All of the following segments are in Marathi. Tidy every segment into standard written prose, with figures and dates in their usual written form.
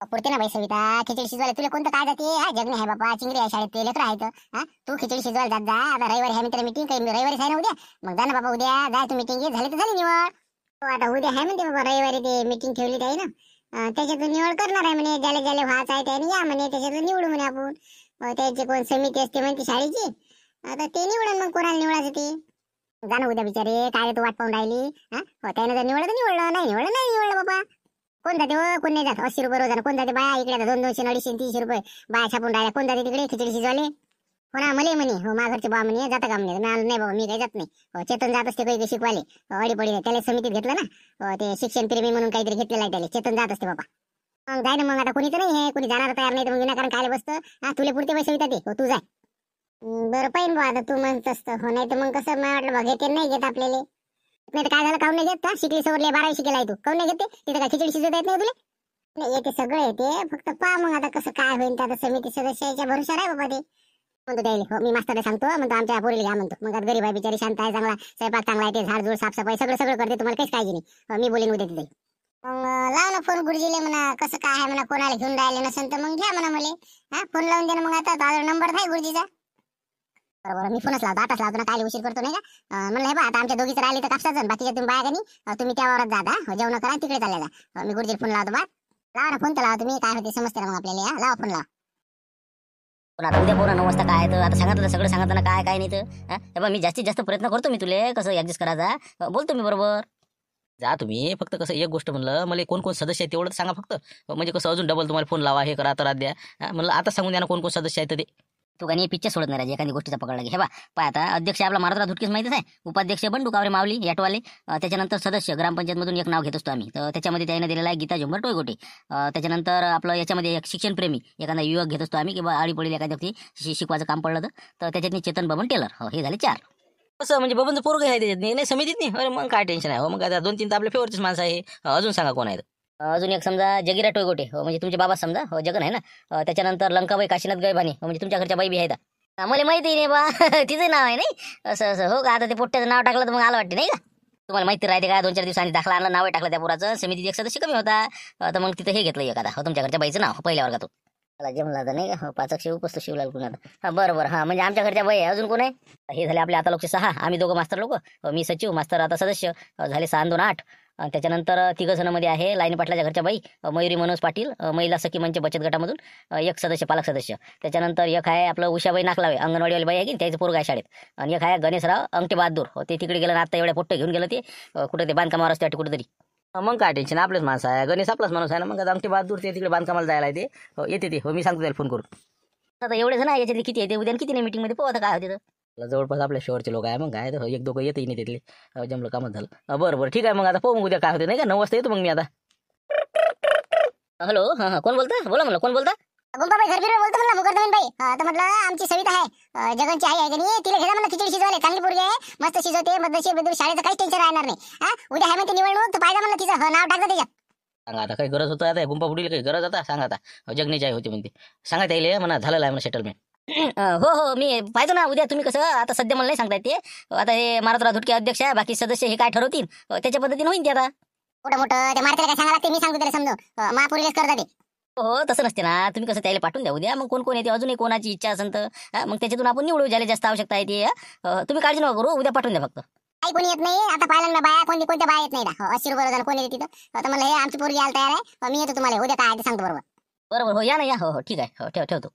पुरते ना बाई सविता, खिचडी शिजवायला तुला कोणतं काय जाते? हा जगणे आहे बाबा, चिंगडी आहे शाळेत, ते लेकर आहेत. हा तू खिचडी शिजवायला जात जा. आता रविवारी आहे मित्र मीटिंग, काही रविवारीच आहे ना उद्या. मग जा ना बाबा उद्या, जा तू मीटिंग झाली तर झाली निवड. हो आता उद्या आहे म्हणते बाबा, रविवारी ते मीटिंग ठेवली आहे ना, त्याच्यातून निवड करणार आहे म्हणे. ज्याला ज्याला व्हायचं आहे त्याने या म्हणे, त्याच्यातून निवडू म्हणे आपण. त्याची कोण समिती असते म्हणते शाळेची, आता ते निवडून मग कोणाला निवडायचं ते. जा ना उद्या बिचारे, काय तू वाट पाहून राहिली? हा त्याने जर निवडलं तर निवडलं, नाही निवडलं नाही निवडलं बाबा. कोण जाते हो, कोण नाही जात. 80 रुपये रोजानं कोण जाते बाया इकडे? 200, 250, 300 रुपये बाया छापून राहिल्या. कोण जाते तिकडे खिचडी शिजवाले? हो ना, मले म्हणे हो माझ्या घरचे बा म्हणे जाता का म्हणे. नाही बाबा मी काही जात नाही. चेतन जात असते काही शिकवाले, अडीपडी त्याला समितीत घेतलं ना, ते शिक्षण प्रेमी म्हणून काहीतरी घेतलेलं आहे त्याला. चेतन जात असते बाबा. मग जाय ना मग, आता कोणीच नाही आहे, कोणी जाणार तयार नाही तर मग विनाकारण काय बसतं. हा तुला पुरते पैसे होतात ते, हो तू जाय. बरं पाहिजे बा, आता तू म्हणत असतं हो. नाही तर मग कसं मला वाटलं बा घेते नाही घेत आपल्याला. नाही तर काय झालं, काऊन नाही घेत? शिकली सवरले 12वी शिकेला आहे तू, काऊन नाही घेते? तिथे काय खिचडी शिजवता येत नाही तुला? नाही येते, सगळं येते, फक्त पहा मग आता कसं काय होईल. आता समिती सदस्याच्या भरोशावर आहे बाबा ते. म्हणतो द्यायला हो, मी मास्तरला सांगतो म्हणतो आमच्या पोरीला घ्या म्हणतो. मग आता गरीब आहे बिचारी, शांत आहे, चांगला स्वयंपाक चांगला आहे, ते झाडझूड साफसफाई सगळं सगळं करते, तुम्हाला काहीच काळजी नाही. मी बोलेन उद्या तिथे. मग लाव ना फोन गुरुजीले म्हणा, कसं काय आहे म्हणा, कोणाला घेऊन राहिले नसेल तर मग घ्या म्हणा मला. हा फोन लावून दे ना मग, आता नंबर आहे गुरुजीचा. बरोबर मी फोनच लावतो, आताच लावतो ना, काय उशीर करतो नाही का. म्हणलं हे बा आता आमच्या दोघीच राहिले तर कापसाचं, बाकीच्या तुम्ही बाया का नाही, तुम्ही त्यावरच जा, जेवण करा तिकडे चालले जा. मी गुरुजीला फोन लावतो बा. लावा ना फोन तर लावा तुम्ही, काय होते समजते ना मग आपल्याला. लावा फोन लावा. पण आता उद्या पोरा 9 वाजता काय तर आता सांगितलं सगळं सांगितलं ना, काय काय नाही तर हे बघ मी जास्तीत जास्त प्रयत्न करतो मी तुले कसं ऍडजस्ट करायचा. बोलतो मी बरोबर. जा तुम्ही. फक्त कसं एक गोष्ट म्हणलं, मला कोण कोण सदस्य आहे तेवढं सांगा फक्त. म्हणजे कसं अजून डबल तुम्हाला फोन लावा, हे करा तर द्या. म्हणलं आता सांगून द्या ना कोण कोण सदस्य आहेत ते. तू काही पिक्चर सोडत नाही राजे, एखादी गोष्टीचा पकडला की हे बा पाय आता अध्यक्ष आपला मारुतराव धुटकेस माहितीच आहे, उपाध्यक्ष बंडू कावरे माऊली याटवाले, त्याच्यानंतर सदस्य ग्रामपंचायत मधून एक नाव घेत असतो आम्ही, तर त्याच्यामध्ये त्याने दिलेला आहे गीता झुंबर टोयगोटे. त्याच्यानंतर आपलं याच्यामध्ये एक शिक्षणप्रेमी एखादा युवक घेत असतो आम्ही, किंवा आळीपडील एखाद्या व्यक्ती शिकवायचं काम पडलं तर त्याच्यातनी चेतन बबन टेलर. हे झाले 4. कसं म्हणजे बबनचं पोरग आहे त्याच्यात नाही समितीत नाही. अरे मग काय टेन्शन आहे हो. मग आता 2-3 तर आपल्या फेवरचीच माणसं आहे. अजून सांगा कोण आहेत? अजून एक समजा जगिरा टोयगोटे, म्हणजे तुमचे बाबा समजा, हो जगन आहे ना. त्याच्यानंतर लंकाबाई काशीनाथ गैबानी, म्हणजे तुमच्या घरच्या बाई बी आहेत. मला माहिती नाही बा तिचं नाव आहे नाही असं असं हो का. आता ते पोट्ट्याचं नाव टाकलं तर मग आलं वाटते नाही का. तुम्हाला माहिती राहते का, 2-4 दिवसांनी दाखला आणला, नाव टाकलं त्या पुराचं, समितीत एक सदस्य कमी होता. तर मग तिथं हे घेतलं एखादा हो तुमच्या घरच्या बाईचं नाव पहिल्या वर्गात. मला जमला तर नाही का. 5 शिव उपस्त शिवलाल कुणाला. हा बरोबर. हा म्हणजे आमच्या घरच्या बाई आहे. अजून कोण आहे? हे झाले आपले आता लोकचे 6. आम्ही दोघं मास्तर लोक, मी सचिव, मास्तर आता सदस्य झाले 6 2 8. त्याच्यानंतर 3 जणांमध्ये आहे लाईन पाटलाच्या घरच्या बाई मयुरी मनोज पाटील, महिला सखी मंच बचत गटामधून 1 सदस्य पालक सदस्य. त्याच्यानंतर एक आहे आपलं उषाबाई नाकलावे, अंगणवाडीवाली बाई आहे की त्याचं पोरग आहे शाळेत. आणि एक आहे गणेशराव अंगठे बहादूर, ते तिकडे गेलं ना आता, एवढ्या पोट्टे घेऊन गेलं ते कुठे ते बांधकामावर असते कुठेतरी. मग काय टेन्शन, आपलेच माणसं आहे. गणेश आपलाच माणूस आहे ना. मग अंगठी बहादूर ते तिकडे बांधकामाला जायला आहे, ते येते ते. हो मी सांगतो त्याला फोन करून. आता एवढे जण याच्यातले किती येते उद्या किती नाही मीटिंगमध्ये पोहत काय होते तर. जवळपास आपल्या शेवटचे लोक आहे. मग काय तर 1-2 येतही नाही तिथले. जमलं कामच झालं. बरं ठीक आहे. मग आता पाहू मग उद्या काय होते नाही का. 9 वाजता येतो मग मी आता. हॅलो. हां कोण बोलता? बोला म्हणलं कोण बोलता? गुंपाबाई घरबीर बोलतो म्हणलं, मुकरदमीन बाई. तर म्हटलं आमची सविता आहे, जगनची आई आहे की तिला घेता म्हणलं खिचडी शिजवायला. चांगली पोरगी आहे, मस्त शिजवते, मदशीर शाळेचं काहीच टेन्शन राहणार नाही. उद्या आहे म्हणते निवडणूक, तर पाहिजे म्हणलं तिचं नाव टाकतं त्याच्यात. सांगा आता काही गरज होतं, आता गुंपा बुडीला काही गरज आता सांगा. आता जगण्याची आई होती म्हणते, सांगा त्याला म्हणा झालेलं आहे म्हणा सेटलमेंट. हो हो मी पाहतो ना उद्या. तुम्ही कसं आता सध्या मला नाही सांगता येते. आता हे मारुतराव धुटके अध्यक्ष आहे, बाकी सदस्य हे काय ठरवतील त्याच्या पद्धतीने होईल ते. आता मोठं मोठं ते मारतेला काय सांगा लागते, मी सांगतो त्याला समजून. महापुरीलाच करता ते. हो तसं नसते ना. तुम्ही कसं त्याला पाठवून द्या उद्या. मग कोण कोण येते, अजूनही कोणाची इच्छा असेल तर मग त्याच्यातून आपण निवडू, ज्याला जास्त आवश्यकता आहे ते. तुम्ही काळजी नका करू, उद्या पाठवून द्या फक्त. काही कोणी येत नाही आता, पाहिलं ना बाया कोणत्या बाया येत नाही ना. 80 रुपये रोजानं कोणी येते तिथं. तर म्हणलं हे आमची पोरगी यायला तयार आहे, मी येतो तुम्हाला उद्या काय ते सांगतो बरोबर. बरोबर हो या ना या. हो हो ठीक आहे. हो ठेवतो.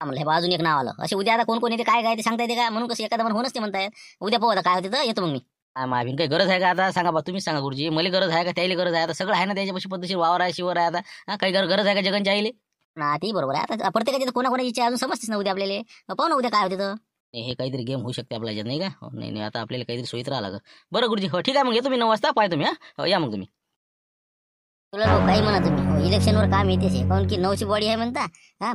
म्हणलं हे अजून एक नाव आलं. असे उद्या आता कोण कोण येते काय काय ते सांगता येते का, म्हणून कसं एखादा होणच ते म्हणतायत. उद्या पाहू आता काय होते तर येतो मग मी. मावीन काही गरज आहे का आता सांगा बा. तुम्हीच सांगा गुरुजी. मला गरज आहे का त्याला गरज आहे? आता सगळं आहे ना त्याच्यापाशी, पद्धतशीर वावर आहे, शिवर आहे. आता काही गरज आहे का जगनच्या आईले? ना ती बरोबर आहे. आता प्रत्येकाची कोणाकोणाची इच्छा अजून समजतेच ना उद्या आपल्याला. पाहू ना उद्या काय होते तर. हे काहीतरी गेम होऊ शकते आपल्या नाही का. नाही आता आपल्याला काहीतरी सोयीत राहा लागेल. बरं गुरुजी हो ठीक आहे. मग येतो मी 9 वाजता. पाय तुम्ही. या मग तुम्ही. तुला भाऊ काही म्हणा तुम्ही, इलेक्शनवर काम येतेच आहे. काऊन की 9ची बॉडी आहे म्हणता.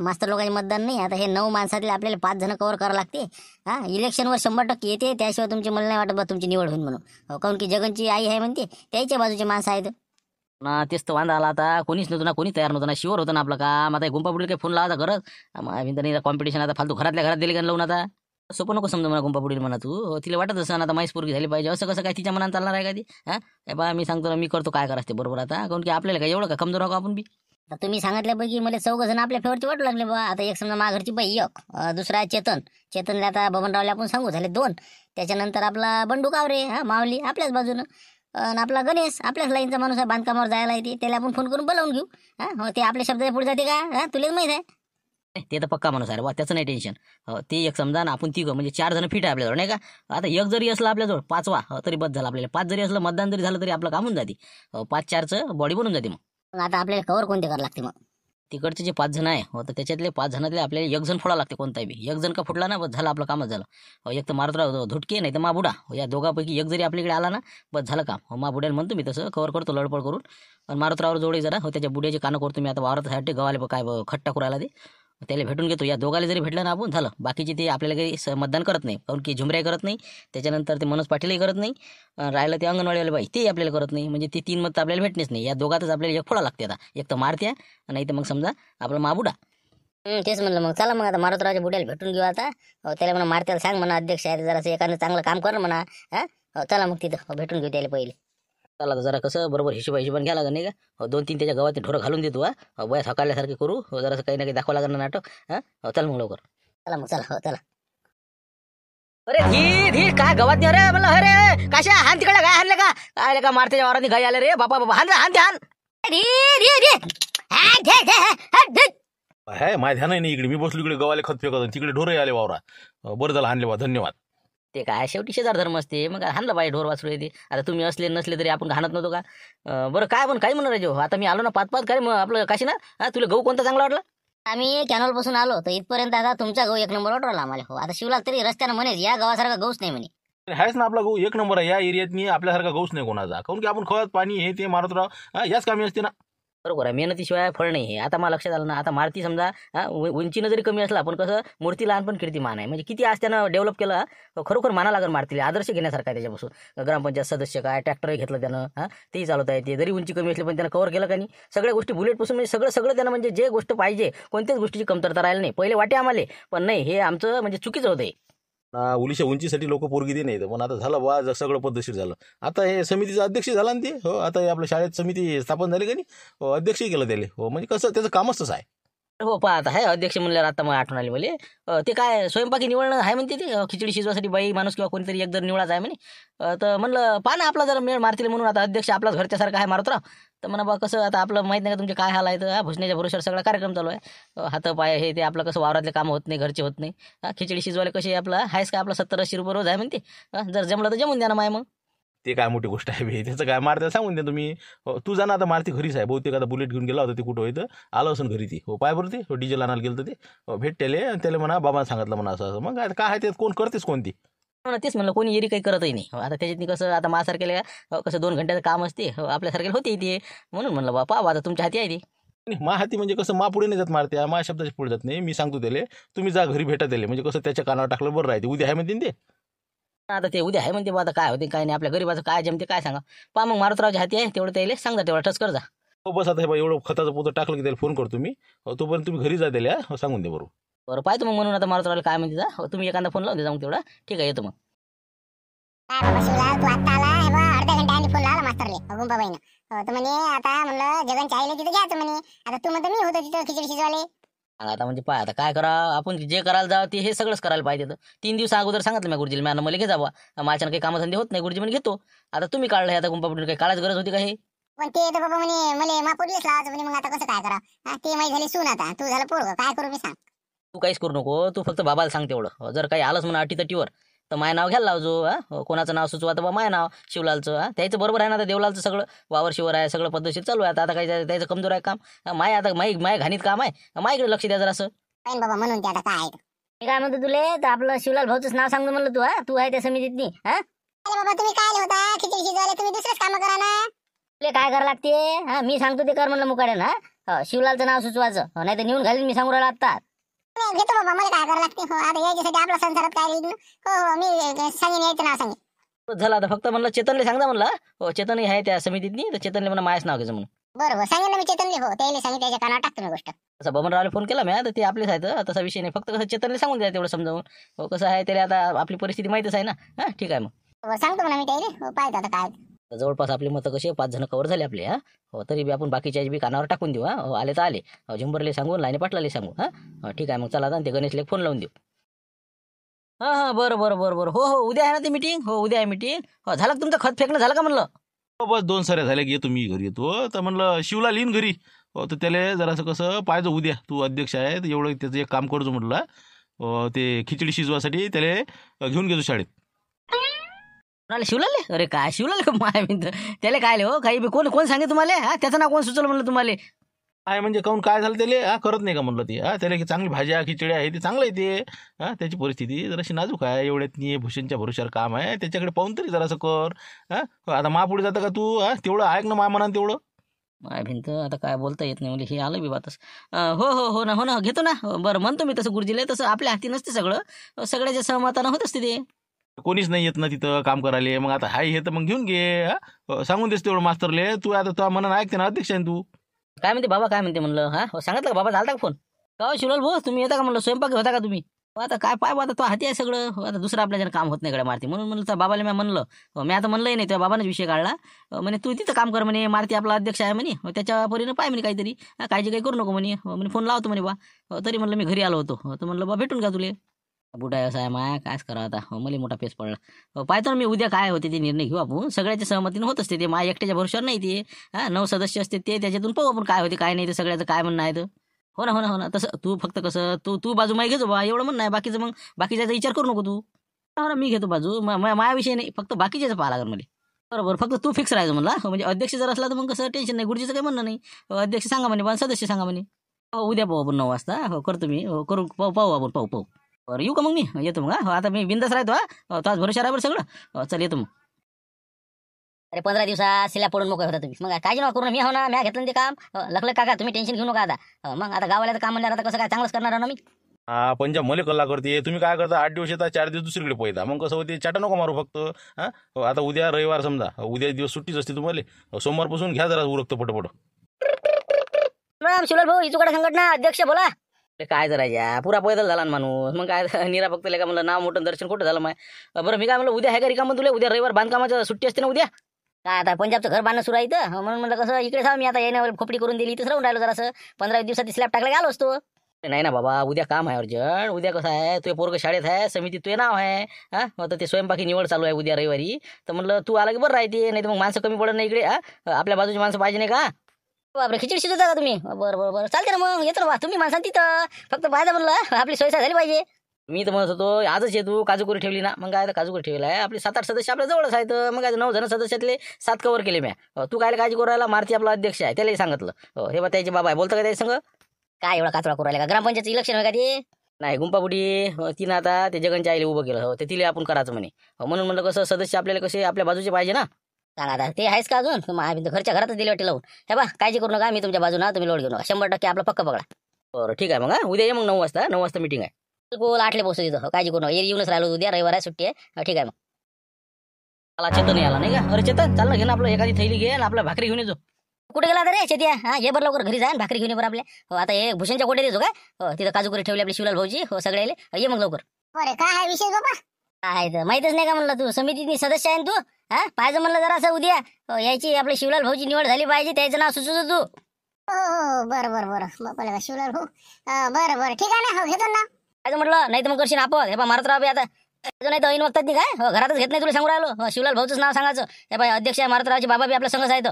मास्तर लोकांचे मतदान नाही. आता हे 9 माणसातील आपल्याला 5 जण कव्हर करावं लागते. इलेक्शनवर 100% येते. त्याशिवाय तुमची मला नाही वाटत बा तुमची निवड होईल म्हणून. काऊन की जगनची आई आहे म्हणते, त्याच्या बाजूचे माणसं आहेत ना. तेच तर वांदा आला आता. कोणीच नव्हतं ना, कोणी तयार नव्हतं ना. शिवर होतं ना आपलं काम. आता गुंपा बुडीला काही फोन लावायचा गरज नाही. कॉम्पिटिशन आता फालतू घरातल्या घरात दिली का लावून. आता सोपं नको समजा मला गुंपा बुडील म्हणा तू. तिला वाटत असं आता माहीस पोरगी झाली पाहिजे. असं कसं काय तिच्या मनात चालणार आहे का ती? बा मी सांगतो ना, मी करतो काय करायचं ते बरोबर. आता काऊन की आपल्याला काय एवढं का कमजोर आहो आपण बी. आता तुम्ही सांगितल्यापैकी मला 4 जण आपल्या फेवरचे वाटू लागले बा. आता एक समजा माघरची बाई एक, दुसरा आहे चेतनला आता बबनरावले आपण सांगू झाले 2. त्याच्यानंतर आपला बंडू कावरे, माऊली आपल्याच बाजूनं, आणि आपला गणेश आपल्याच लाईनचा माणूस आहे, बांधकामावर जायला येते, त्याला आपण फोन करून बोलावून घेऊ. हो ते आपल्या शब्दाच्या पुढे जाते का? तुलाच माहित आहे. ते तर पक्का माणूस आहे बा, त्याचं नाही टेन्शन. ते एक समजा ना आपण तिघं म्हणजे 4 जण फिट आहे आपल्याजवळ नाही का. आता एक जरी असलं आपल्याजवळ 5वा तरी बस झालं आपल्याला. 5 जरी असलं मतदान जरी झालं तरी आपलं काम होऊन जाते. 5-4चं बॉडी बनून जाते. मग आता आपल्याला कव्हर कोणते करावं लागते मग? तिकडचे जे 5 जण आहे तर त्याच्यातले 5 जणातले आपल्याला 1 जण फोडा लागते कोणताही बी. 1 जण का फुटला ना बस झालं आपलं कामच झालं. एक तर मारुतराव धुटके नाही तर माबुडा, या दोघांपैकी एक जरी आपल्याकडे आला ना बस झालं काम. माबुड्याला म्हणतो मी तसं कव्हर करतो लडपड करून. आणि मारुतरावर जोडी जरा त्याच्या बुड्याचे कानं करतो मी. आता वावरात गव्हाले काय खट टाकू राहिला ते, त्याला भेटून घेतो. या दोघाला जरी भेटलं ना आपण झालं. बाकीचे ते आपल्याला काही मतदान करत नाही, काऊन की झुमऱ्या करत नाही. त्याच्यानंतर ते मनोज पाटीलही करत नाही. राहिलं ते अंगणवाडीवाले बाई ते आपल्याला करत नाही. म्हणजे ते 3 मत आपल्याला भेटणेच नाही. या दोघातच आपल्याला एक फोडा लागते. आता एक तर मारत्या नाही तर मग समजा आपला माबुडा. तेच म्हणलं मग चला मग आता मारुतरावच्या बुड्याला भेटून घेऊ. आता त्याला म्हणा मारत्याला सांग म्हणा अध्यक्ष आहे जरा एखादं चांगलं काम कर म्हणा. चला मग तिथं भेटून घेऊ त्याला पहिले. चला तर जरा कसं बरोबर हिशोबाने घ्या लागेल नाही का. 2-3 त्याच्या गावात ढोरं घालून देतो. बया सकाळल्यासारखे करू. जरासं काही ना काही दाखवा लागेल ना नाटक. चल मग लवकर. चला मग चला चला. अरे धीर काय गावात नाही रे म्हणलं. अरे काशा हान तिकडे गाय हाणले का काय का मारत्याच्या वावरात गाय आले रे बापा हान हान. आहे माझ्या ध्यान नाही इकडे. मी बसलो इकडे गव्हाले खत फेकत तिकडे ढोरही आले वावरा. बरं झालं आणले बा, धन्यवाद. ते काय शेवटी शेजार धर्म असते. मग हाणलं बाई ढोर वासरू येते. आता तुम्ही असले नसले तरी आपण हाणत नव्हतो का. बरं काय पण काही म्हणणार राजो. आता मी आलो ना 5-5 काय मग आपलं काशीनाथ तुला गहू कोणता चांगला वाटला? आम्ही कॅनॉल पासून आलो तर इथपर्यंत आता तुमचा गहू 1 नंबर वाटला आम्हाला. हो आता शिवलाल तरी रस्त्यानं म्हणेच या गावासारखा गहूच नाही म्हणे. आहेच ना आपला गहू 1 नंबर आहे. या एरियात मी आपल्यासारखा गहूच नाही कोणाचा. काऊन की आपण खत पाणी हे ते मारत राहू. याच कामी असते ना. बरोबर आहे. मेहनतीशिवाय फळ नाही हे. आता मला लक्षात आलं ना. आता मारुती समजा उंचीनं जरी कमी असला पण कसं मूर्ती लहान पण कीर्तिमान आहे. म्हणजे किती आज त्यानं डेव्हलप केलं. खरोखर माना लागेल मारुतीला. आदर्श घेण्यासारखा आहे त्याच्यापासून. ग्रामपंचायत सदस्य काय ट्रॅक्टरही घेतलं त्यानं. तेही चालवता येते. जरी उंची कमी असली पण त्यानं कव्हर केलं का नाही सगळ्या गोष्टी बुलेटपासून. म्हणजे सगळं त्यानं म्हणजे जे गोष्ट पाहिजे कोणत्याच गोष्टीची कमतरता राहिली नाही. पहिले वाटे आम्हाला पण नाही हे आमचं म्हणजे चुकीचं होतं. उलीच्या उंचीसाठी लोक पोरगी दे नाही पण आता झालं बा सगळं पद्धतशीर झालं. आता हे समितीचा अध्यक्ष झाला ना ते. हो आता हे आपल्या शाळेत समिती स्थापन झाली का नाही. अध्यक्षही केलं त्याला. हो म्हणजे कसं त्याचं कामच तसं आहे. हो पाहत आहे अध्यक्ष म्हणल्यावर आता मग आठवण आली मला. ते काय स्वयंपाकी निवडणं आहे म्हणते ते. खिचडी शिजवासाठी बाई माणूस किंवा कोणीतरी एक जर निवडायचा आहे म्हणे. तर म्हणलं पहा ना आपला जरा मेळ मारतील म्हणून. आता अध्यक्ष आपलाच घरच्यासारखा आहे मारुतराव. तर म्हणा बा कसं आता आपलं माहित नाही का तुमचे काय हाल आहे. भुसण्याच्या भरोशावर सगळा कार्यक्रम चालू आहे. हात पाय हे ते आपलं कसं वावरातले कामं होत नाही घरचे होत नाही. खिचडी शिजवायला कशी आपलं आहेस का आपलं 70-80 रुपये रोज आहे म्हणते. जर जमलं तर जमून द्या ना माय. मग ते काय मोठी गोष्ट आहे बे. त्याचं काय मारत्या सांगून द्या तुम्ही. तू जा ना आता मारती घरीच आहे. बहुतेक आता बुलेट घेऊन गेला होता ते कुठं होतं आलं असून घरी ती. हो पाय बरं ते डिझेल आणायला गेलं तर ते भेट त्याला म्हणा बाबा सांगितलं म्हणा असं. मग काय आहे ते कोण करतेस कोणती. तेच म्हणलं कोणी एरी काही करतही नाही. आता त्याच्यात कसं आता माझ्यासारख्याला कसं 2 घंट्याचं काम असते. आपल्यासारख्याला होते ते. म्हणून म्हणलं बापा आता तुमच्या हाती आहे ते. मा हाती म्हणजे कसं मा पुढे नाही जात मारत्या. मा शब्दाच्या पुढे जात नाही. मी सांगतो त्याला तुम्ही जा घरी भेटा त्याला. म्हणजे कसं त्याच्या कानावर टाकलं बरं राहते. उद्या आहे म्हणते ते. आता ते उद्या आहे म्हणते बा. आता काय होते काय नाही आपल्या गरीबाचं काय जमते काय सांगा. पहा मग मारुतरावच्या हाती आहे तेवढं त्याला सांगा तेवढा टच कर जा. हो बस आता हे बा एवढं खताचं पोतं टाकलं की त्याला फोन करतो मी. तोपर्यंत तुम्ही घरी जा त्याला सांगून द्या बरोबर. बरं पाहतो मग म्हणून आता मारुतरावला काय म्हणते जा. तुम्ही एखादा फोन लावून दे मग तेवढा. ठीक आहे येतो मग. काय बाबा शिवलाल तू आता आला हे बा अर्ध्या घंट्याआधी फोन लावला मास्तरले गुंपाबाईनं. तर म्हणे आता म्हणलं जगन चायले तिथे घ्यायचं म्हणे. आता तू म्हणतो मी होतो तिथं खिचडी शिजवाले. आता म्हणजे पाय आता काय करा आपण जे करायला जावं ते हे सगळंच करायला पाहिजे. 3 दिवस अगोदर सांगितलं मी गुरुजीला मॅडम मला घे जावा. माझ्यानं काही कामधंदे होत नाही. गुरुजी म्हणे घेतो. आता तुम्ही काढलं आता गुंपापुढे काही काढायची गरज होती का हे. पण ते तर बाबा म्हणे मला मापुरलेच लावायचं म्हणे. मग आता कसं काय करा. ते माहिती झाली सून आता तू झालं पोरग काय करू मी सांग. तू काहीच करू नको. तू फक्त बाबाला सांग तेवढं. जर काही आलंच म्हणा अटीतटीवर तर माय नाव घ्यायला लावजो. कोणाचं नाव सुचवा तर बा माय नाव शिवलालचं. त्याचं बरोबर आहे ना. आता देवलालचं सगळं वावर शिवर आहे सगळं पद्धतशीर चालू आहे. आता काही त्याचं कमजोर आहे काम. माय आता माय घाणीत काम आहे. मायकडे लक्ष द्या जरा असं. पाहिन बाबा म्हणून ते आता काय आहे. मी काय म्हणतो तुले तर आपलं शिवलाल भाऊचंच नाव सांगतो म्हणलं तू. तू आहे त्या समितीतनी. अरे बाबा तुम्ही काय होता खिचडी शिजवायला तुम्ही दुसरंच काम करा ना. तुले काय करावं लागते. मी सांगतो ते कर म्हणलं मुकाडे ना. शिवलालचं नाव सुचवायचं नाही तर नेऊन घालीन मी सांगू राहिला आता. घेतो बाबा मला काय करावं लागते. हो आता यायच्यासाठी आपल्या संसारात काय लिहिलं. हो मी सांगेन यायचं नाव सांगेन. झालं आता फक्त म्हणलं चेतनले सांगा म्हणलं. हो चेतनही आहे त्या समितीतनी तर चेतनले म्हणा मायाच नाव घ्यायचं म्हणून. बरोबर सांगेन ना मी चेतनले. हो त्याला सांगितलं त्याच्या कानावर टाकतो मी गोष्ट. तसं बबनरावला फोन केला मी तर ते आपलेच आहेत. तसा विषय नाही. फक्त कसं चेतनले सांगून द्या तेवढं समजावून. हो कसं आहे त्याला आता आपली परिस्थिती माहितीच आहे ना. ठीक आहे मग सांगतो म्हणा मी त्याला. हो पाहतो आता काय. तर जवळपास आपले मतं कसे 5 जण कव्हर झाले आपले. हो तरी बी आपण बाकीच्या बी कानावर टाकून देऊ. हो आले तर आले. झुंबरले सांगून लाईने पाटलाले सांगू. ठीक आहे मग चला आता ते गणेशला एक फोन लावून देऊ. बरं बरं बरं बरं. हो उद्या आहे ना ती मीटिंग. हो उद्या आहे मीटिंग. हो झालं का तुमचं खत फेकणं झालं का म्हणलं? हो बस 2 साऱ्या झाल्या की येतो मी घरी येतो. तर म्हणलं शिवला लिहीन घरी. हो तर त्याला जरासं कसं पाहिजे उद्या तू अध्यक्ष आहे तर एवढं त्याचं एक काम करतो म्हटलं. ते खिचडी शिजवासाठी त्याला घेऊन गेलो शाळेत. कोणाला शिवलाले? अरे काय शिवलाले माय मित्र त्याला काय हो काही बी कोण कोण सांगे तुम्हाला? त्याचं नाव कोण सुचवलं म्हणलं तुम्हाला? काय म्हणजे काहून काय झालं त्याला करत नाही का म्हणलं ते त्याला की चांगली भाज्या खिचडी आहे ते चांगलं आहे ते. त्याची परिस्थिती जराशी नाजूक आहे. एवढ्यात भूषणच्या भरोश्यावर काम आहे. त्याच्याकडे पाहून तरी जरासं कर. आता महापुढे जातं का तू? तेवढं ऐक ना मा मनानं तेवढं. माय भिंत आता काय बोलता येत नाही म्हणजे हे आलं बी बातच. हो हो हो ना हो ना घेतो ना. बरं म्हणतो मी तसं गुरुजीला. तसं आपल्या हाती नसते सगळं. सगळ्याच्या सहमतानं होत असते ते. कोणीच नाही येत ना तिथं काम करायला. मग आता हाय हे तर मग घेऊन घे. सांगून देस तेवढं मास्तरले. तू आता तुझ्या मनानं ऐकते ना अध्यक्ष आहे तू. काय म्हणते बाबा काय म्हणते म्हणलं? हो सांगितलं का बाबा झालता का फोन? का शिवलाल भाऊ तुम्ही येता का म्हणलं? स्वयंपाक होता का तुम्ही? आता काय पाय आता तो हाती आहे सगळं. आता दुसरं आपल्याला काम होत नाही गड्या मारती. म्हणून म्हणलं त्या बाबाला मी म्हणलं. मी आता म्हणलंही नाही त्या बाबानेच विषय काढला. म्हणे तू तिथं काम कर म्हणे. मारती आपला अध्यक्ष आहे म्हणे. त्याच्या परीनं पाय म्हणे काहीतरी. काळजी काही करू नको म्हणे. म्हणे फोन लावतो म्हणे बा. तरी म्हणलं मी घरी आलो होतो. तर म्हणलं बा भेटून का तुले? बुडा असं आहे माया कायच करा आता. मला मोठा पेस पडला. पाहतो ना मी उद्या काय होते ते निर्णय घेऊ आपण. सगळ्याच्या सहमतीनं होत असते ते. माझ्या एकट्याच्या भरोश्यावर नाही ते. 9 सदस्य असते ते. त्याच्यातून पाहू आपण काय होते काय नाही. ते सगळ्याचं काय म्हणणं आहे तर. हो ना हो ना हो ना. तसं तू फक्त कसं तू बाजू माही घेतो बा एवढं म्हणणं आहे. बाकीचं मग बाकीचा विचार करू नको तू. हो ना मी घेतो बाजू. माझ्याविषयी नाही फक्त बाकीचेच पाहा लागेल मला. बरोबर फक्त तू फिक्स राहायचं म्हणला. म्हणजे अध्यक्ष जर असला तर मग कसं टेन्शन नाही. गुरुजीचं काही म्हणणं नाही. अध्यक्ष सांगा म्हणे बा सदस्य सांगा म्हणे. उद्या पाहू आपण 9 वाजता. हो करतो मी. हो करू पाहू आपण पाहू. बरं येऊ का मग मी येतो मग. आता मी बिंदास राहतो. तो आज भरोशा राहा सगळं. चल येतो मग. अरे 15 दिवसात सिला पडून मोकळे होता तुम्ही. मग काय करू ना मी हो ना मी घेतलं ते काम. लखलं काका तुम्ही टेन्शन घेऊ नका आता. मग आता गावाला काम म्हणल्यावर आता कसं काय चांगलंच करणार ना मी. पंजाब मले कल्ला करते. तुम्ही काय करता 8 दिवस येतात 4 दिवस दुसरीकडे पोहता. मग कसं होते चाटा नको मारू फक्त. आता उद्या रविवार समजा. उद्या दिवस सुट्टीच असते तुम्हाला. सोमवारपासून घ्या जरा उरकतं पटपट. राम शिवलाल भाऊ इचुकडे संघटना अध्यक्ष बोला. काय जरा पुरा पैदल झाला ना माणूस. मग काय निरा फक्त का म्हणलं नाव मोठं दर्शन कुठं झालं माय. बरं मी काय म्हणलं उद्या आहे का रिकामं तुला? उद्या रविवार बांधकामाचं सुट्टी असते ना उद्या. काय आता पंजाबचं घर बांधणं सुरू आहे इथं. म्हणून म्हणलं कसं इकडे मी आता येण्यावर खोपडी करून दिली इथंच राहून राहिलो जरासं. 15 दिवसात स्लॅब टाकला गेलो असतो. नाही ना बाबा उद्या काम आहे अर्जंट. उद्या कसं आहे तुझे पोरग शाळेत आहे. समिती तुझे नाव आहे. आता ते स्वयंपाकी निवड चालू आहे उद्या रविवारी. तर म्हणलं तू आला की बरं राहते. नाही तर मग माणसं कमी पडत नाही इकडे. आपल्या बाजूची माणसं पाहिजे नाही का? बापरे खिचडी शिजवता का तुम्ही? बरं चालते ना मग येतो ना तुम्ही माणसां तिथं. फक्त पाहिजे म्हणलं आपली सोयीसा झाली पाहिजे. मी तर म्हणत होतो आजच येतो. काजूकुरी ठेवली ना. मग काय काजूकुरी ठेवला आहे. आपले 7-8 सदस्य आपल्या जवळच आहेत. मग काय 9 जण सदस्यातले 7 कव्हर केले मी. तू काय काळजी करू राहिला? मारती आपला अध्यक्ष आहे त्यालाही सांगितलं. हे बा त्याचे बाबा आहे बोलतं का त्याच्या संग? काय एवढा काचोळा करू राहिला का? ग्रामपंचायत इलेक्शन आहे का ते? नाही गुंपाबुडी तिनं आता ते जगनच्या आईला उभं केलं. ते तिला आपण करायचं म्हणे. म्हणून म्हणलं कसं सदस्य आपल्याला कसे आपल्या बाजूचे पाहिजे ना. सांगा आता ते आहेच का अजून? घरच्या घरातच दिली वाटे लावून. हे बा काळजी करू नका मी तुमच्या बाजूना. तुम्ही लोड घेऊ नका. 100% आपलं पक्क पकडा. बरं ठीक आहे मग उद्या ये मग 9 वाजता. 9 वाजता मीटिंग आहे. बिलकुल 8 पोहोचतो तिथं. काळजी करू नका. येऊनच राहिलो उद्या रविवार आहे सुट्टी आहे. ठीक आहे मग. मला चेतन याला नाही का? अरे चेतन चाल ना घे ना आपलं एखादी थैली घे आणि आपल्या भाकरी घेऊन येतो. कुठे गेला रे शेती? हे बरं लवकर घरी जा भाकरी घेऊन ये बरं आपल्या. आता हे भूषणच्या कोठे देतो काय? तिथं काजूकरी ठेवली आपली शिवलाल भाऊजी. सगळे ये मग लवकर. बरं काय आहे विषय बाबा? काय तर माहितच नाही का म्हणलं तू समितीनी सदस्य आहे तू. पाहिजे म्हणलं जरा असं उद्या यायची आपली शिवलाल भाऊची निवड झाली पाहिजे. त्याचं नाव सुचवतो तू. हो बरं बापाला शिवलाल भाऊ. बरं ठीक आहे ना. हो घेतो ना. काय म्हटलं नाही तर मग करशील आपण. हे बा मारत राहा आता. नाही तर ऐन वक्तात नाही काय घरातच घेत नाही तुला सांगू राहिलो. शिवलाल भाऊचं नाव सांगायचं. हे बाय अध्यक्ष मारुतरावचे बाबा बी आपल्या संघच आहेत.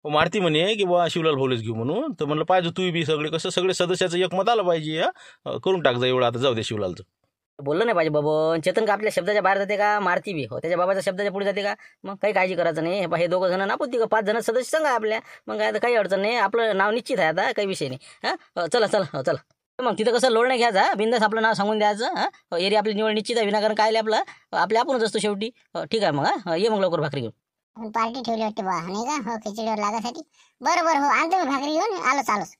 मारती म्हणे की बा शिवलाल भाऊलेच घेऊ म्हणून. तर म्हणलं पाहिजे तू बी सगळे कसं सगळे सदस्याचं एकमत आलं पाहिजे. करून टाक जा एवढं. आता जाऊ दे शिवलालचं. बोललं नाही पाहिजे बाबा. चेतन का आपल्या शब्दाच्या बाहेर जाते का? मारती बी त्याच्या बाबाच्या शब्दाच्या पुढे जाते का? मग काही काळजी करायचं नाही. हे 2 जण नापोती का 5 जण सदस्य सांगा आपल्या. मग काय काही अडचण नाही. आपलं नाव निश्चित आहे आता काही विषय नाही. चला मग तिथं कसं लोड नाही घ्यायचा. बिंदास आपलं नाव सांगून द्यायचं. एरिया आपली निवड निश्चित आहे. विनाकारण काय आपलं आपल्या आपणच असतो शेवटी. ठीक आहे मग ये मग लवकर भाकरी घेऊन. पार्टी ठेवली वाटते बा नाही का? हो खिचडीवर लागासाठी. बरं हो आणतो मी भाकरी घेऊन. आलोच.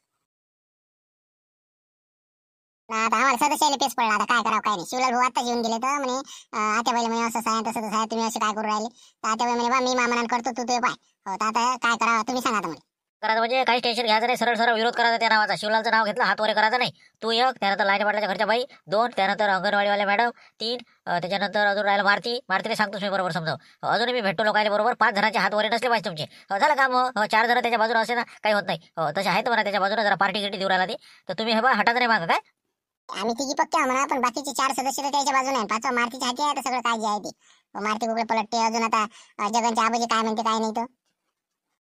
आता आम्हाला सदस्याला पेस पडला. आता काय करावं काय नाही. शिवलाल भाऊ आता येऊन गेले तर म्हणे आता पहिले म्हणे असं आहे तसं आहे तुम्ही असे काय करू राहिले. तर आता म्हणे बा मी मामनान करतो तू ते पाय. हो तर आता काय करावं तुम्ही सांगा मला. करायचं म्हणजे काही टेन्शन घ्यायचं नाही, सरळ सरळ विरोध करायचा त्या नावाचा. शिवलालचं नाव घेतलं, हात वर करायचा नाही. तू एक, त्यानंतर लाईट पाटलाच्या घरच्या बाई 2, त्यानंतर अंगणवाडीवाल्या मॅडम 3, त्याच्यानंतर अजून राहिला मारतीला सांगतोस मी बरोबर समजाव. अजून मी भेटतो लोकांना बरोबर 5 जणांचे हात वरे नसले पाहिजे तुमचे. झालं काम. 4 जण त्याच्या बाजूला असे ना काही होत नाही. तसे आहेत म्हणा त्याच्या बाजूला, जरा पार्टी गिटी देऊ राहिला ते. तर तुम्ही हे बा हटात नाही मागा काय. आम्ही तिघी पक्के आहो म्हणा, पण बाकीचे 4 सदस्य तर त्याच्या बाजूने आहे. 5 मारतीच्या हाती आहे. तर सगळं काय जे आहे ते मारती कुकडे पलटते. अजून आता जगांचे आबाजी काय म्हणते काय नाही तर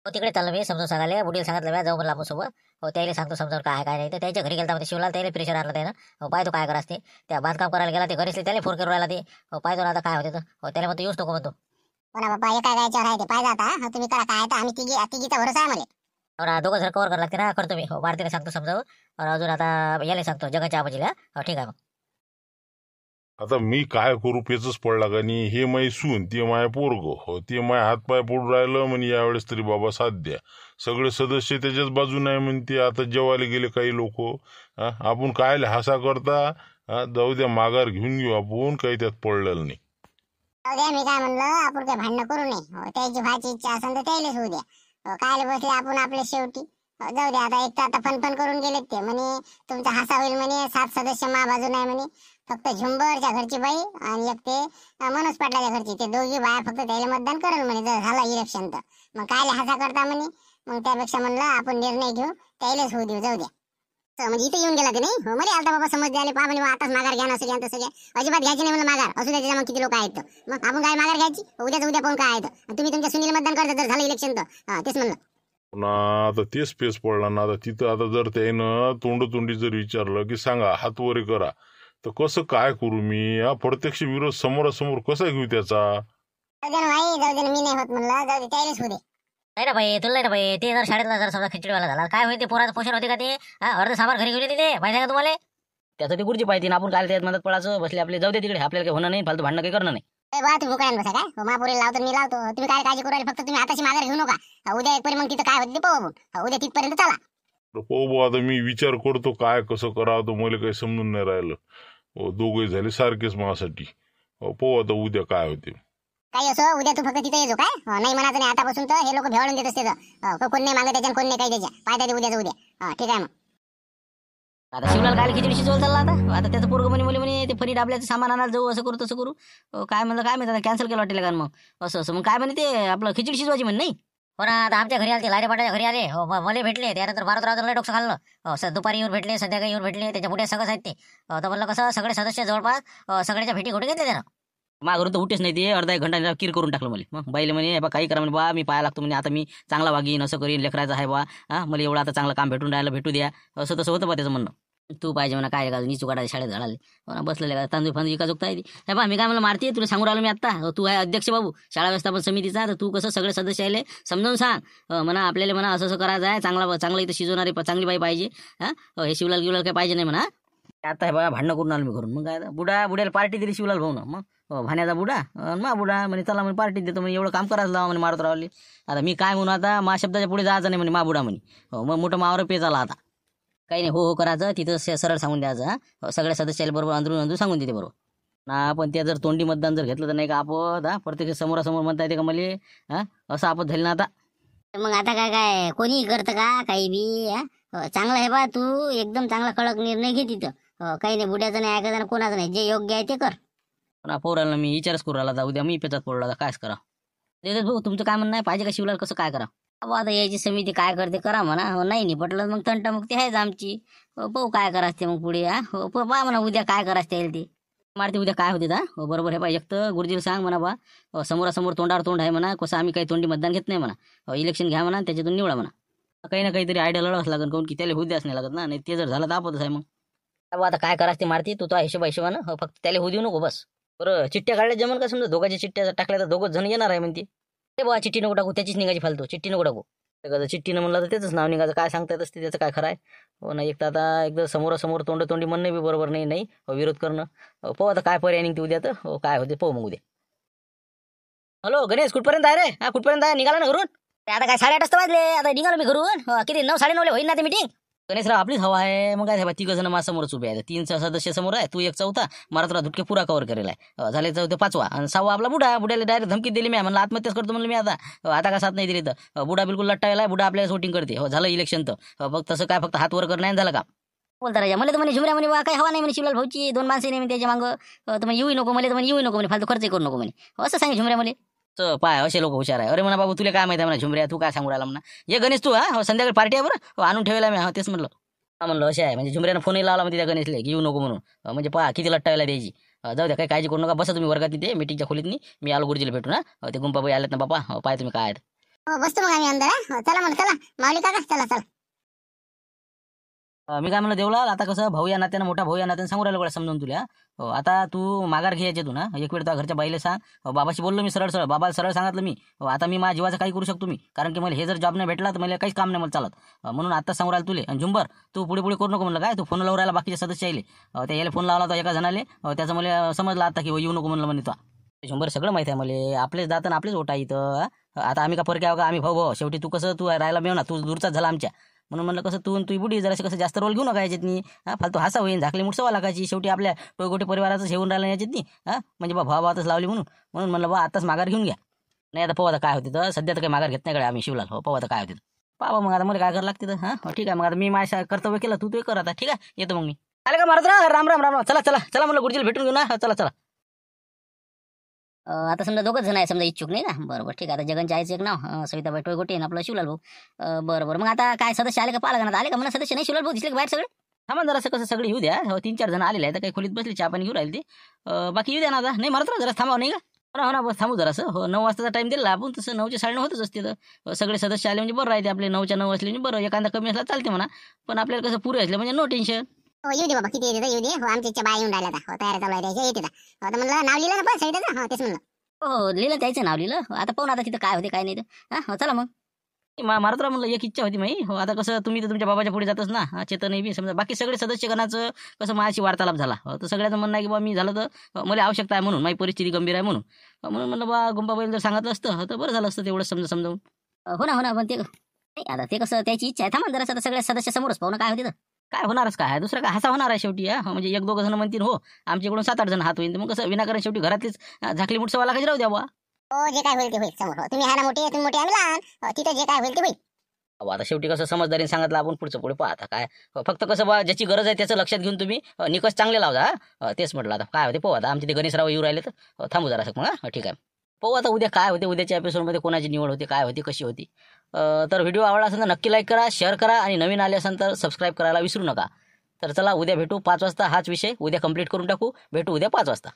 तिकडे चाललं मी समजून सांगायला. बुडीला सांगितलं जाऊ म्हणलं आपण सोबत. त्याला सांगतो समजावून काय काय नाही. तर त्याच्या घरी गेला होता शिवलाल, त्याला प्रेशर आणलं त्यानं. पाय तो काय करा असते त्या बांधकाम करायला गेला, ते घरीच त्याला फोन करून राहिला ते. पाय तो आता काय होते तर त्याला म्हणतो येऊच नको म्हणतो. म्हणा बाबा एका गायच्यावर आहे ते पाहिजे आता. तुम्ही करा काय तर आम्ही तिघीचा भरोसा आहे मला. दोघं जर कव्हर करायला लागते ना, करतो मी. मारतीला सांगतो समजावं. अजून आता याला सांगतो जगाच्या आबाजीला. ठीक आहे मग. आता मी काय करू पेचच पडला का नाही. हे माय सून ते माय पोरग हो, ते माय हातपाय पडून राहिलं म्हणे यावेळेस तरी बाबा साथ द्या. सगळे सदस्य त्याच्याच बाजून आहे म्हणते. आता जेवायला गेले काही लोक. आपण काय हसा करता. जाऊ द्या माघार घेऊन घेऊ आपण, काही त्यात पडलेलं नाही. जाऊ द्या, मी काय म्हणलं आपण काही भांडणं करू नये. त्याची व्हायची इच्छा असेल तर त्यालाच होऊ द्या. काय बसले आपण आपल्या शेवटी. जाऊ द्या आता. एक तर आता फन करून गेलेत ते म्हणे तुमचा हसा होईल म्हणे. 7 सदस्य मा बाजून आहे म्हणे. फक्त झुंबरच्या घरची बाई आणि एक ते मनोज पाटलाच्या घरची, ते दोघी बाया फक्त त्याला मतदान करेल म्हणे जर झालं इलेक्शन तर. मग काय हसा करता म्हणे. मग त्यापेक्षा म्हणलं आपण निर्णय घेऊ, त्यालाच होऊ देऊ. जाऊ द्या. म्हणजे इथे येऊन गेला की नाही. मला आलता बाबा समज द्यायला पहा म्हणे आताच माघार घ्या असं घ्या तसं घ्या. अजिबात घ्यायची नाही म्हणलं माघार. असू द्या मग किती लोक आहेत. मग आपण काय माघार घ्यायची. उद्याच उद्या कोण काय आहेत. तुम्ही तुमच्या सुनील मतदान करता जर झालं इलेक्शन तर. तेच म्हणलं ना आता तेच पेस पडला ना. आता तिथं आता जर त्यानं तोंडोतोंडी जर विचारलं की सांगा हात वरे करा, तर कसं काय करू मी. प्रत्यक्ष विरोध समोरासमोर कसा घेऊ त्याचा. जाऊ दे ना भाई, जाऊ दे ना. मी नाही होत म्हणलं. जाऊ दे त्यालाच होऊ दे. नाही ना भाई, तुला नाही ना भाई. ते जर शाळेतला जर समजा खिचडीवाला झाला काय होईल. ते पोराचं पोषण होते का ते. अर्ध सामान घरी घेऊन येते ते, माहिती आहे का तुम्हाला. त्याचं ती गुरुजी पाहिजे ना. आपण काय त्यात मदत पडायचं बसले आपले. जाऊ दे तिकडे, आपल्याला काही होणार नाही. फालतू भांडणं काही करणं नाही. बा तुम्ही उकळ्यान बसा काय. महापुरीला लावतो मी लावतो. तुम्ही काय काळजी करू राहिले. फक्त तुम्ही आताची माघार घेऊ नका. उद्या एक मग तिथं काय होते पाहू आपण. उद्या तिथपर्यंत चला. पाहू आता मी विचार करतो काय कसं करावं. तर मला काही समजून नाही राहिलं. दोघे झाले सारखेच माझ्यासाठी. पाहू आता उद्या काय होते. काही असो उद्या तू फक्त तिथे येतो काय. नाही म्हणायचं नाही आतापासून. तर हे लोक भेवाळून देत असते. कोण नाही मागत त्याच्या कोण नाही काही त्याच्या. पाय उद्याच उद्या. ठीक आहे मग. आता शिवलाल काय खिचडी शिजवून चालला आता त्याचं पोरग म्हणे ते फणी डाबल्याचं सामान आणायला जाऊ, असं करू तसं करू. काय म्हणलं काय माहिती, कॅन्सल केलं वाटेल का मग असं मग काय म्हणे ते आपलं खिचडी शिजवायची म्हणे नाही. हो ना. आता आमच्या घरी आले, लाईट पाटाच्या घरी आले. मला भेटले. त्यानंतर 12 डोकं खाल्लं. दुपारी येऊन भेटले, संध्याकाळी येऊन भेटले. त्याच्या मोठ्या सगळं आहेत ते. तर म्हणलं कसं सगळे सदस्य जवळपास सगळ्याच्या भेटी घोटे घेतले त्यानं. माघारून तर उठेच नाही ते. अर्धा 1 घंटा किर करून टाकलं मला. मग बाईले म्हणे बा काही करा म्हणे बा, मी पाया लागतो म्हणे. आता मी चांगला वागीन असं करीन. लेकरायचं आहे बा. मला एवढं आता चांगलं काम भेटून राहिलं, भेटू द्या. असं तसं होतं बा त्याचं म्हणणं. तू पाहिजे म्हणा काय का निचू काढायला शाळेत झाडाले बसलेले का तांदूळ फांदूळ एका चुकता येते बा. मी काय मला मारते तुला सांगू राहिलो मी आता. तू आहे अध्यक्ष बाबू शाळा व्यवस्थापन समितीचा. तर तू कसं सगळे सदस्य आले समजावून सांग म्हणा आपल्याला म्हणा असं असं करायचं आहे. चांगला इथं शिजवणारी चांगली बाई पाहिजे. हे शिवलाल गिवलाल काय पाहिजे नाही म्हणा. आता हे बघा भांडणं करून आलो मी घरून. मग काय बुड्याला पार्टी दिली शिवलाल भाऊ ना. मग भाण्याचा बुडा बुडा म्हणे चला म्हणे पार्टी देतो म्हणे. एवढं काम करायचं लावा म्हणे मारत राहिली. आता मी काय म्हणू आता. मा शब्दाच्या पुढे जायचं नाही म्हणे बुडा म्हणे. मग मोठं मावर पेच आला आता. काही नाही हो करायचं तिथं सरळ सांगून द्यायचं. सगळ्या सदस्याला बरोबर अंदरून सांगून देते बरोबर ना. पण त्या जर तोंडी मतदान जर घेतलं तर नाही का आपण प्रत्येक समोरासमोर म्हणता येते का मला. असं आपण झालं ना आता. मग आता काय कोणी करतं का काही बी. चांगलं आहे बा. तू एकदम चांगला कडक निर्णय घे तिथं. काही नाही बुड्याचं नाही ऐकायचं नाही कोणाचं नाही. जे योग्य आहे ते कर. पण पोराला मी विचारच करू राहिला. उद्या मी पेचात पडला कायच करा. भाऊ तुमचं काय म्हणणं आहे. पाहिजे का शिवलाल कसं काय करा. आता याची समिती काय करते करा म्हणा. नाही निपटलं मग तंटा मग ते आहेच आमची. पाहू काय करायचं ते मग पुढे. पहा म्हणा उद्या काय करायचं येईल ते मारते. उद्या काय होते बरोबर हे पाहिजे. एक तर गुरुजीला सांग म्हणा बा समोरासमोर तोंडावर तोंड आहे म्हणा. कसं आम्ही काही तोंडी मतदान घेत नाही म्हणा. इलेक्शन घ्या म्हणा त्याच्यातून निवडा म्हणा. काही ना काहीतरी आयडिया लढावंच लागेल. काऊन की त्याला होऊ द्याच नाही लागत ना. नाही ते जर झालं तर आपतच आहे. मग आता काय करायचं ते मारती तू तो हिशोबानं फक्त त्याला होऊ देऊ नको बस. बरं चिठ्ठ्या काढल्या जमन का. समजा दोघांच्या चिठ्ठ्या टाकल्या तर दोघं जण येणार आहे म्हणते. ते बा चिठ्ठी नको टाकू त्याचीच निघायची फालतू. चिठ्ठी नको टाकू. चिठ्ठीनं म्हणलं तर त्याचंच नाव निघायचं. काय सांगता येत असते त्याचं काय खरं आहे हो ना. एक तर आता एकदा समोरासमोर तोंडी म्हणणं बी बरोबर नाही विरोध करणं. पाहू आता काय पर्याय निघते उद्या. तर काय होते पाहू मग उद्या. हॅलो गणेश कुठपर्यंत आहे रे. कुठपर्यंत आहे निघाला ना घरून. आता काय 8:30 वाजता वाजले. आता निघालो मी घरून. किती 9 9:30 होईल ना ते मीटिंग. गणेशराव आपलीच हवा आहे. मग काय तिघ जण माझ्या समोरच उभे आहेत. 3 सदस्य समोर आहे, तू एक चौथा, मला तुला धुटके पुरा कव्हर करेल आहे. झाले चौथे 5वा आणि 6वा आपला बुड्याला डायरेक्ट धमकी दिली मी, म्हणलं आत्महत्याच करतो म्हणलं मी आता का साथ नाही दिली तर बुडा बिलकुल लट्टावेला, बुडा आपल्याला शूटिंग करते. झालं इलेक्शन तर फक्त तसं काय फक्त हात वर करणं नाही झालं का. बोलता राजा मला तर म्हणे झुमऱ्या म्हणे काही हवा नाही म्हणे शिवलाल भाऊची, 2 माणसं नाही म्हणे त्याच्या मागं, तर येऊ नको मला, तर म्हणे येऊ नको म्हणे, फालतू खर्च करू नको म्हणे, असं सांगे झुमऱ्या मला. पाय असे लोक हुशार आहे. अरे म्हणा बाबू तुला काय माहिती आहे म्हणा झुमऱ्या, तू काय सांगू राहिला म्हणा. ये गणेश तू संध्याकाळी पार्टी आहे बरं, आणून ठेवायला मी. तेच म्हणलं म्हणलं असे आहे म्हणजे झुमऱ्यानं फोनही लावला म्हणजे त्या गणेशले की येऊ नको म्हणून. म्हणजे पहा किती लट्टायला द्यायची. जाऊ द्या काही काळजी करू नका, बसा तुम्ही वर्गात तिथे मीटिंगच्या खोलीत. मी आलो गुरुजीला भेटून. ते गुंपाबाई आलेत ना बापा, पाय तुम्ही काय आहेत. बसतो मग आम्ही अंदर. चला म्हणलं, चला माऊली काका, चला चला. मी काय म्हणलं देवलाल, आता कसं भाऊ या नात्यानं, मोठा भाऊ या नात्यानं सांगू राहिलो समजून तुला. आता तू माघार घ्यायचे तू ना, एक वेळ तुझ्या घरच्या बाईला सांग. बाबाशी बोललो मी सरळ, बाबाला सरळ सांगितलं मी. आता मी माझ्या जीवाचं काही करू शकतो मी, कारण की मला हे जर जॉब नाही भेटला तर मला काहीच काम नाही मला चालत. म्हणून आता सांगू राहिलो तुले. आणि झुंबर तू पुढे करू नको म्हणलं. काय तू फोन लावून राहिला बाकीचे सदस्य आले, त्या याला फोन लावला होता एका जणाले, त्याचं मला समजलं आता की येऊ नको म्हणलं म्हणे. तो झुंबर सगळं माहिती आहे मला, आपलेच जातं आपलेच ओटा इथं. आता आम्ही का फरक आहे का, आम्ही भाऊ शेवटी. तू कसं तू राहायला मिळव ना, तू दूरचाच झाला आमच्या. म्हणून म्हणलं कसं तू बुडी जराशी कसं जास्त रोल घेऊ नका याच्यातनी. फालतू हसा होईन, झाकली मुठसवा लागायची. शेवटी आपल्या टोयगोटे परिवाराचं शेवून राहिलं याच्यातनी. म्हणजे भावातच लावली म्हणून म्हणलं आताच माघार घेऊन घ्या. नाही आता पाहू आता काय होते तर, सध्या तर काही माघार घेत नाही कडे आम्ही शिवलाल. पाहू आता काय होते पाहा. मग आता मला काय करावं लागते तर. ठीक आहे मग आता मी माझ्या कर्तव्य केलं, तू कर आता. ठीक आहे येतो मग मी. आले का मारत राम राम राम. चला म्हणलं गुरुजीला भेटून घेऊ ना. चला. आता समजा 2च जण आहे समजा इच्छुक नाही ना. बरोबर ठीक आहे. आता जगनच्या आईचं एक नाव सविताबाई टोयगोटे आणि आपलं शिवलाल भाऊ. बरोबर मग आता काय सदस्य आले का पाहा लागणार. आले का म्हणा सदस्य नाही, शिवलाल भाऊ दिसले का बाहेर सगळे. थांबा जरा असं कसं सगळे येऊ द्या. 3-4 जण आलेले आहेत, काही खोलीत बसले चहा पाणी घेऊ राहिले ते. बाकी येऊ द्या ना आता. नाही मारत जरा थांबा नाही का. हो ना बस थांबू जरा असं. 9 वाजताचा टाइम दिला आपण, तसं 9च्या 9:30 होतच असते. तर सगळे सदस्य आले म्हणजे बरं राहते आपले. 9च्या 9 असले म्हणजे बरं. एखादा कमी असला चालते म्हणा, पण आपल्याला कसं पुरे असले म्हणजे नो टेन्शन. हो येऊ दे बाबा, किती येते येऊ दे. हो आमच्या इच्छा बाय येऊन राहिला आता. तयार चालू आहे त्याच्या येते. आता म्हणलं नाव लिहिलं ना पण सविताचं. तेच म्हणलं. हो लिहिलं त्याचं नाव लिहिलं. आता पाहून आता तिथं काय होते काय नाही तर. चला मग. मारतराव म्हणलं एक इच्छा होती माही. आता कसं तुम्ही तर तुमच्या बाबाच्या पुढे जातच ना. चेतनही बी समजा बाकी सगळे सदस्यगणाचं कसं माझ्याशी वार्तालाप झाला. तर सगळ्याचं म्हणणं आहे की बा मी झालं तर मला आवश्यकता आहे म्हणून, माझी परिस्थिती गंभीर आहे म्हणून म्हणलं बा गुंपाबाईला जर सांगितलं असतं तर बरं झालं असतं. तेवढं समजावून. हो ना पण ते नाही आता ते कसं त्याची इच्छा आहे. थांबा जरा आता सगळ्या सदस्य समोरच पाहू ना काय होते तर. काय होणारच काय, दुसरं काय हसा होणार आहे शेवटी. म्हणजे 1-2 जण म्हणतील हो, आमच्याकडून 7-8 जण हात होईल. मग कसं विनाकारण शेवटी घरातलीच झाकली मुठसवा लागायची राहू द्या बा. हो जे काय होईल ते होईल समोर. तुम्ही हा ना मोठे, तुम्ही मोठे, आम्ही लहान. तिथे जे काय होईल ते होईल. आता शेवटी कसं समजदारीने सांगितलं आपण, पुढचं पुढे पाहता काय. फक्त कसं बा ज्याची गरज आहे त्याचं लक्षात घेऊन तुम्ही निकष चांगले लावता. तेच म्हटलं आता काय होते पाहू. आता आमचे ते गणेशराव येऊ राहिले तर थांबू जरा मग. ठीक आहे पाहू आता उद्या काय होते. उद्याच्या एपिसोडमध्ये कोणाची निवड होते, काय होती, कशी होती. तर व्हिडिओ आवडला असेल तर नक्की लाईक करा, शेअर करा आणि नवीन आले असेल तर सबस्क्राईब करायला विसरू नका. तर चला उद्या भेटू 5 वाजता. हाच विषय उद्या कंप्लीट करून टाकू. भेटू उद्या 5 वाजता.